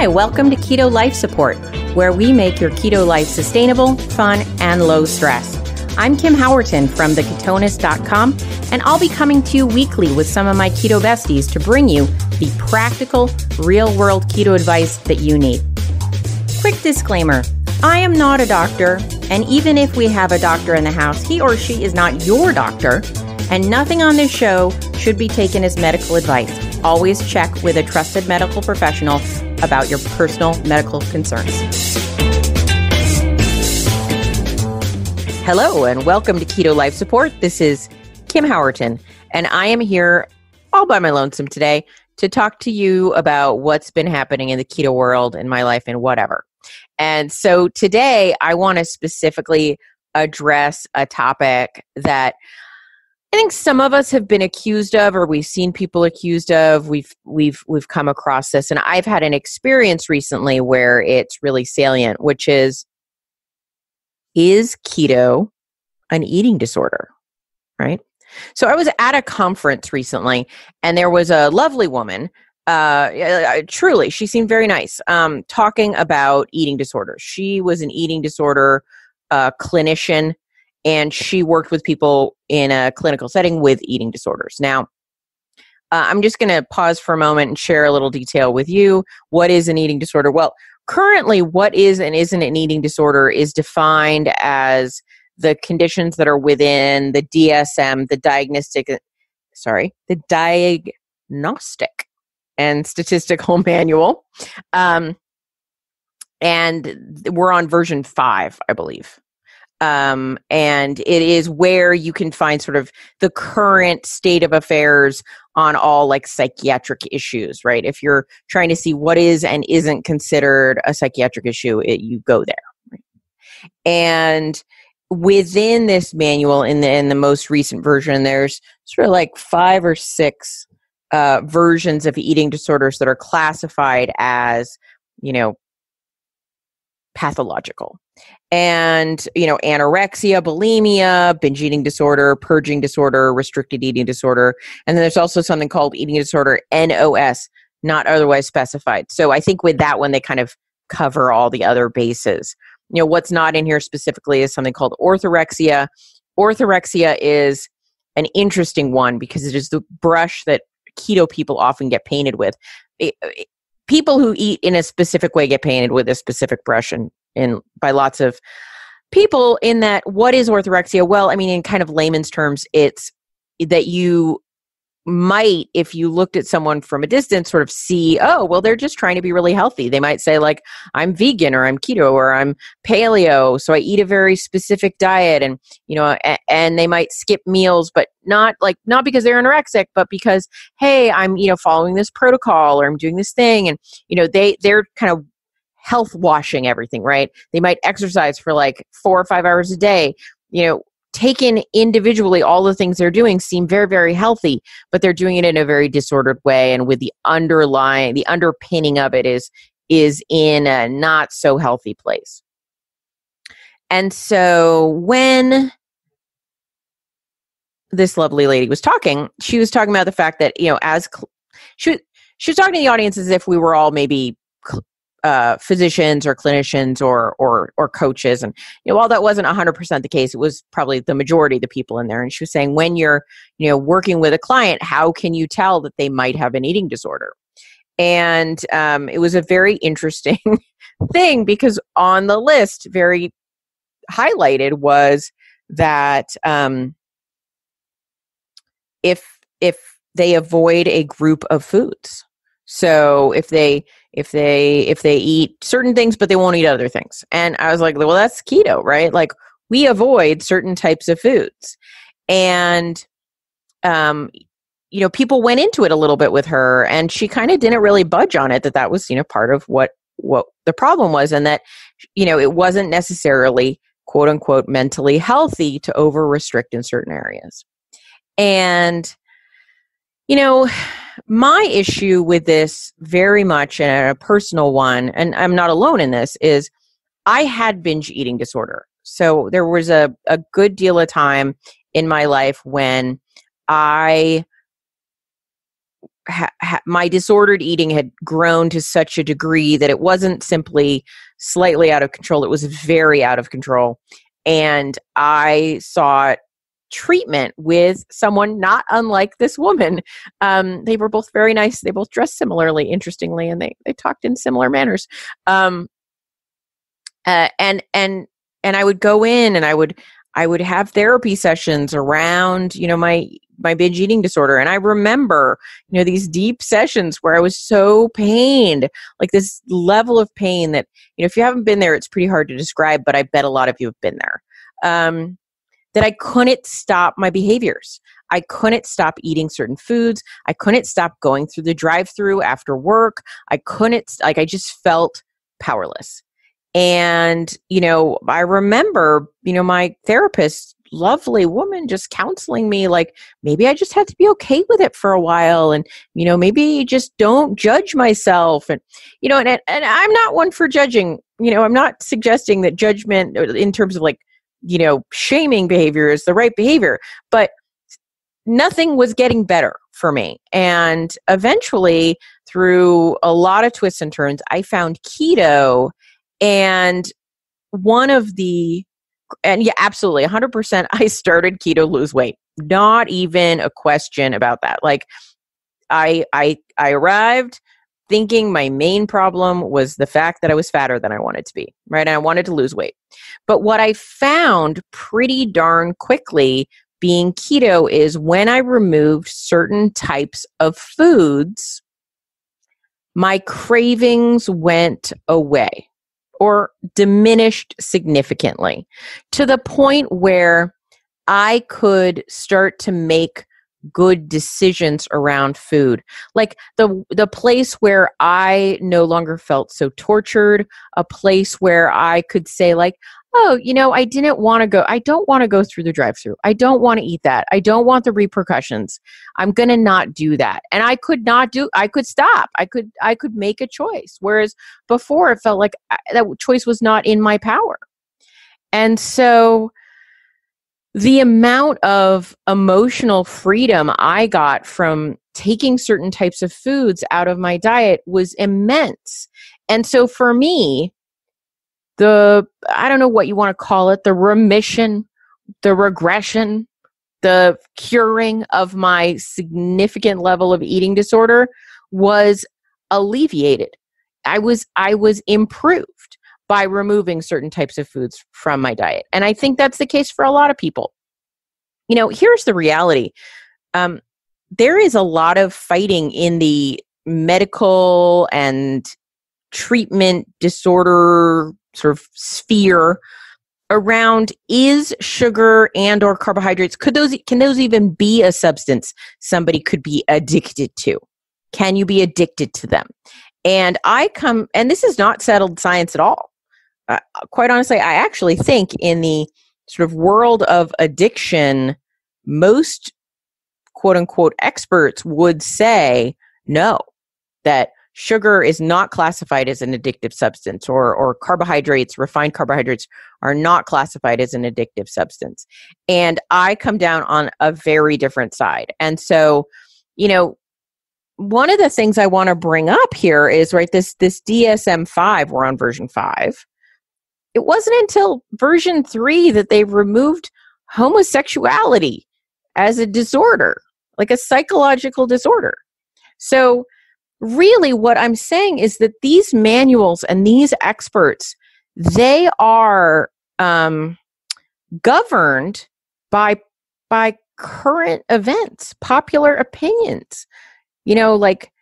Hi, welcome to Keto Life Support, where we make your keto life sustainable, fun, and low stress. I'm Kim Howerton from theketonis.com, and I'll be coming to you weekly with some of my keto besties to bring you the practical, real-world keto advice that you need. Quick disclaimer, I am not a doctor, and even if we have a doctor in the house, he or she is not your doctor, and nothing on this show should be taken as medical advice. Always check with a trusted medical professional about your personal medical concerns. Hello, and welcome to Keto Life Support. This is Kim Howerton, and I am here all by my lonesome today to talk to you about what's been happening in the keto world, in my life, and whatever. And so today, I want to specifically address a topic that I think some of us have been accused of, or we've seen people accused of. We've come across this, and I've had an experience recently where it's really salient, which is keto an eating disorder, right? So I was at a conference recently, and there was a lovely woman, truly, she seemed very nice, talking about eating disorders. She was an eating disorder clinician, and she worked with people in a clinical setting with eating disorders. Now, I'm just going to pause for a moment and share a little detail with you. What is an eating disorder? Well, currently, what is and isn't an eating disorder is defined as the conditions that are within the DSM, the Diagnostic and Statistical Manual. And we're on version 5, I believe. And it is where you can find sort of the current state of affairs on all like psychiatric issues, right? If you're trying to see what is and isn't considered a psychiatric issue, you go there. Right? And within this manual, in the most recent version, there's sort of like 5 or 6 versions of eating disorders that are classified as, pathological. And, anorexia, bulimia, binge eating disorder, purging disorder, restricted eating disorder. And then there's also something called eating disorder, NOS, not otherwise specified. So I think with that one, they kind of cover all the other bases. What's not in here specifically is something called orthorexia. Orthorexia is an interesting one because it is the brush that keto people often get painted with. People who eat in a specific way get painted with a specific brush and by lots of people. In that, what is orthorexia? Well, I mean, in kind of layman's terms, it's that you might, if you looked at someone from a distance, sort of see, oh, well, they're just trying to be really healthy. They might say like, I'm vegan or I'm keto or I'm paleo. So I eat a very specific diet and, and they might skip meals, but not because they're anorexic, but because, hey, I'm, following this protocol or I'm doing this thing. And, they're kind of health washing everything, right? They might exercise for like 4 or 5 hours a day, taken individually, all the things they're doing seem very, very healthy, but they're doing it in a very disordered way. And with the underpinning of it is in a not so healthy place. And so when this lovely lady was talking, she was talking about the fact that, she was talking to the audience as if we were all maybe physicians or clinicians or coaches. And, while that wasn't 100% the case, it was probably the majority of the people in there. And she was saying, when you're, working with a client, how can you tell that they might have an eating disorder? And it was a very interesting thing because on the list, very highlighted was that if they avoid a group of foods. So if they eat certain things, but they won't eat other things. And I was like, well, that's keto, right? Like we avoid certain types of foods. And, people went into it a little bit with her and she kind of didn't really budge on it, that was, part of what the problem was. And that, it wasn't necessarily quote unquote mentally healthy to over restrict in certain areas. And, my issue with this very much, and a personal one, and I'm not alone in this, is I had binge eating disorder. So there was a good deal of time in my life when I my disordered eating had grown to such a degree that it wasn't simply slightly out of control. It was very out of control. And I sought treatment with someone not unlike this woman. They were both very nice. They both dressed similarly, interestingly, and they talked in similar manners. And I would go in and I would have therapy sessions around, my binge eating disorder. And I remember, these deep sessions where I was so pained, like this level of pain that, if you haven't been there, it's pretty hard to describe, but I bet a lot of you have been there. That I couldn't stop my behaviors. I couldn't stop eating certain foods. I couldn't stop going through the drive-through after work. I just felt powerless. And, I remember, my therapist, lovely woman, just counseling me, like, maybe I just had to be okay with it for a while. And, maybe just don't judge myself. And, and I'm not one for judging, I'm not suggesting that judgment in terms of shaming behavior is the right behavior, but nothing was getting better for me. And eventually, through a lot of twists and turns, I found keto. And yeah, absolutely, 100%, I started keto to lose weight. Not even a question about that. Like, I arrived thinking my main problem was the fact that I was fatter than I wanted to be, right? And I wanted to lose weight. But what I found pretty darn quickly being keto is when I removed certain types of foods, my cravings went away or diminished significantly to the point where I could start to make good decisions around food. Like the place where I no longer felt so tortured, a place where I could say like, oh, I don't want to go through the drive-through. I don't want to eat that. I don't want the repercussions. I'm going to not do that. And I could stop. I could make a choice. Whereas before it felt like that choice was not in my power. And so the amount of emotional freedom I got from taking certain types of foods out of my diet was immense. And so for me, I don't know what you want to call it, the remission, the regression, the curing of my significant level of eating disorder was alleviated. I was improved by removing certain types of foods from my diet. And I think that's the case for a lot of people. Here's the reality. There is a lot of fighting in the medical and treatment disorder sort of sphere around, is sugar and or carbohydrates, can those even be a substance somebody could be addicted to? Can you be addicted to them? And and this is not settled science at all. Quite honestly, I actually think in the sort of world of addiction, most quote unquote experts would say no, that sugar is not classified as an addictive substance, or carbohydrates, refined carbohydrates, are not classified as an addictive substance. And I come down on a very different side. And so, one of the things I want to bring up here is, right, this DSM-5, we're on version 5. It wasn't until version 3 that they removed homosexuality as a disorder, like a psychological disorder. So really what I'm saying is that these manuals and these experts, they are governed by current events, popular opinions. Like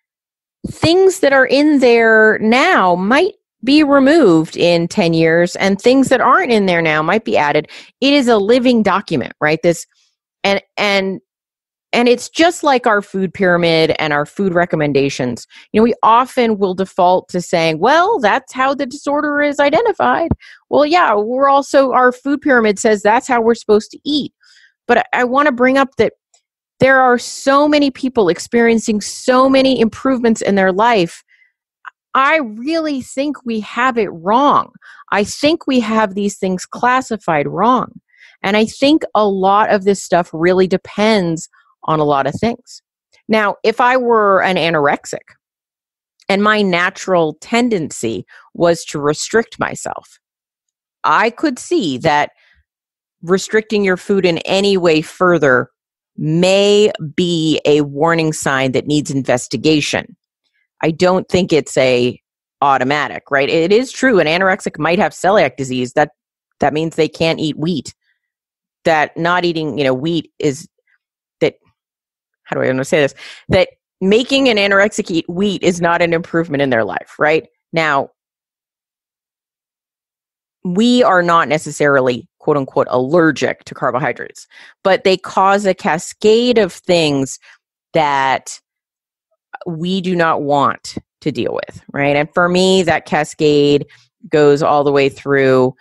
things that are in there now might be removed in 10 years, and things that aren't in there now might be added. It is a living document, right? And it's just like our food pyramid and our food recommendations. We often will default to saying, well, that's how the disorder is identified. Well, yeah, our food pyramid says that's how we're supposed to eat. But I want to bring up that there are so many people experiencing so many improvements in their life. I really think we have it wrong. I think we have these things classified wrong. And I think a lot of this stuff really depends on a lot of things. Now, if I were an anorexic and my natural tendency was to restrict myself, I could see that restricting your food in any way further may be a warning sign that needs investigation. I don't think it's a automatic, right? It is true. An anorexic might have celiac disease. That means they can't eat wheat. That not eating, wheat is that, how do I want to say this? That making an anorexic eat wheat is not an improvement in their life, right? Now, we are not necessarily, quote unquote, allergic to carbohydrates, but they cause a cascade of things that we do not want to deal with, right? And for me, that cascade goes all the way through,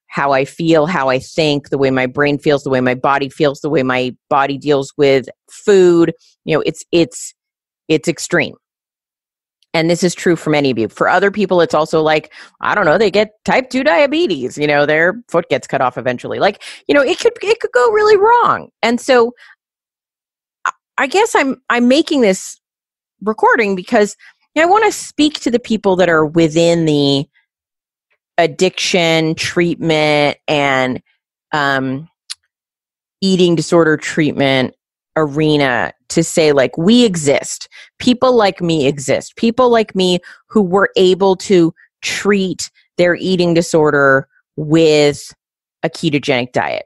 how I feel, how I think, the way my brain feels, the way my body feels, the way my body deals with food. It's extreme. And this is true for many of you. For other people, it's also like, I don't know, they get type 2 diabetes, their foot gets cut off eventually. It could go really wrong. And so I guess I'm making this recording because I want to speak to the people that are within the addiction treatment and eating disorder treatment arena to say, we exist. People like me exist. People like me who were able to treat their eating disorder with a ketogenic diet.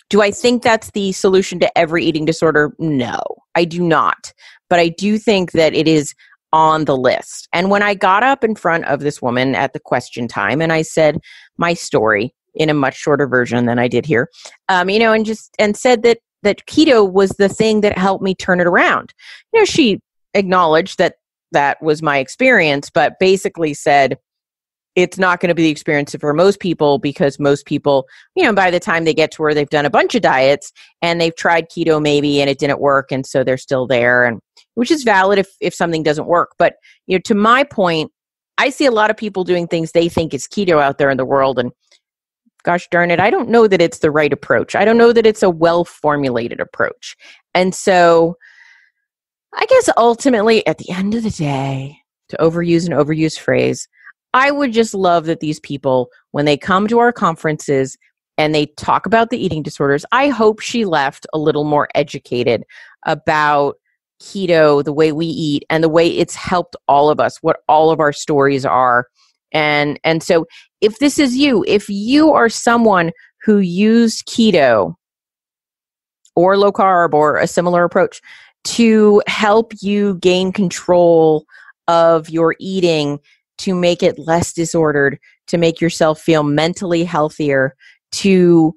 Do I think that's the solution to every eating disorder? No, I do not. But I do think that it is on the list. And when I got up in front of this woman at the question time and I said my story in a much shorter version than I did here, and said that keto was the thing that helped me turn it around. She acknowledged that was my experience, but basically said it's not going to be the experience for most people because most people, by the time they get to where they've done a bunch of diets and they've tried keto maybe and it didn't work, and so they're still there, and which is valid if something doesn't work. But to my point, I see a lot of people doing things they think is keto out there in the world, and gosh darn it, I don't know that it's the right approach. I don't know that it's a well-formulated approach. And so I guess ultimately at the end of the day, to overuse an overused phrase, I would just love that these people, when they come to our conferences and they talk about the eating disorders, I hope she left a little more educated about keto, the way we eat, and the way it's helped all of us, what all of our stories are. And so if this is you, if you are someone who used keto or low carb or a similar approach to help you gain control of your eating, to make it less disordered, to make yourself feel mentally healthier, to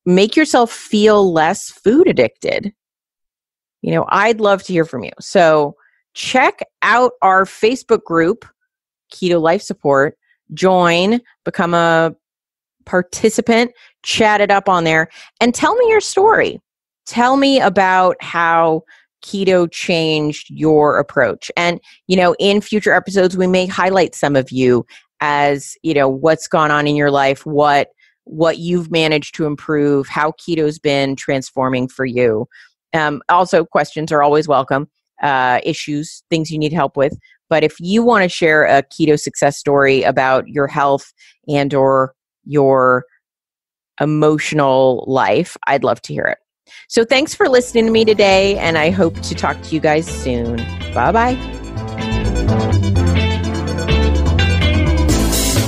make yourself feel less food addicted, I'd love to hear from you. So check out our Facebook group, Keto Life Support. Join, become a participant, chat it up on there, and tell me your story. Tell me about how keto changed your approach. And, in future episodes, we may highlight some of you as, what's gone on in your life, what you've managed to improve, how keto's been transforming for you. Also, questions are always welcome, issues, things you need help with. But if you want to share a keto success story about your health and or your emotional life, I'd love to hear it. So thanks for listening to me today, and I hope to talk to you guys soon. Bye-bye.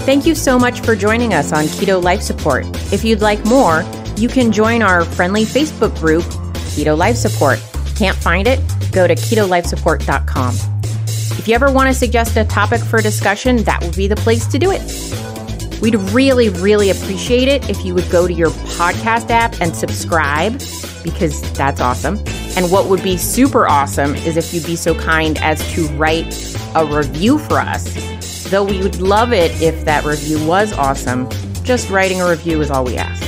Thank you so much for joining us on Keto Life Support. If you'd like more, you can join our friendly Facebook group, Keto Life Support. Can't find it? Go to ketolifesupport.com. If you ever want to suggest a topic for discussion, that would be the place to do it. We'd really, really appreciate it if you would go to your podcast app and subscribe, because that's awesome. And what would be super awesome is if you'd be so kind as to write a review for us. Though we would love it if that review was awesome, just writing a review is all we ask.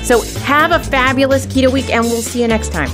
So have a fabulous keto week, and we'll see you next time.